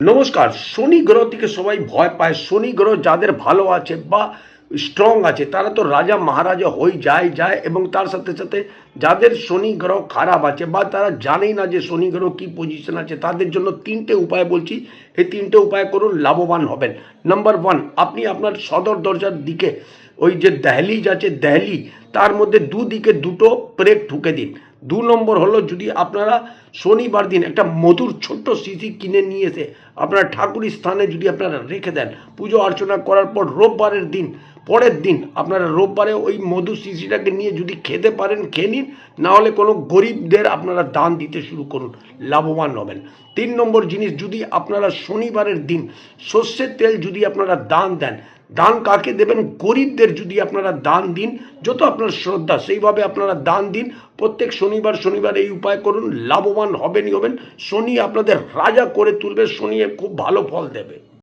নমস্কার। শনি গ্রহ থেকে সবাই ভয় পায়। শনি গ্রহ যাদের ভালো আছে বা স্ট্রং আছে তারা তো রাজা মহারাজা হয়ে যায় এবং তার সাথে সাথে যাদের শনি গ্রহ খারাপ আছে বা তারা জানেই না যে শনি গ্রহ কী পজিশন আছে তাদের জন্য তিনটে উপায় বলছি। এই তিনটে উপায় করুন, লাভবান হবেন। নাম্বার ওয়ান, আপনি আপনার সদর দরজার দিকে ওই যে দহলিজ আছে দহলি, তার মধ্যে দুদিকে দুটো প্রেক ঢুকে দিন। ২ নম্বর হলো, যদি আপনারা শনিবার দিন একটা মধুর ছোট্ট শিশি কিনে নিয়ে এসে আপনার ঠাকুরের স্থানে যদি আপনারা রেখে দেন, পুজো অর্চনা করার পর রোববারের দিন, পরের দিন আপনারা রোববারে ওই মধু শিশিটাকে নিয়ে যদি খেতে পারেন খেয়ে নিন, না হলে কোনো গরিবদের আপনারা দান দিতে শুরু করুন, লাভবান হবেন। ৩ নম্বর জিনিস, যদি আপনারা শনিবারের দিন সর্ষের তেল যদি আপনারা দান দেন, দান কাকে দেবেন? গরিবদের যদি আপনারা দান দিন, যত আপনার শ্রদ্ধা সেইভাবে আপনারা দান দিন। প্রত্যেক শনিবার এই উপায় করুন, লাভবান হবেনই হবেন। শনি আপনাদের রাজা করে তুলবে, শনি খুব ভালো ফল দেবে।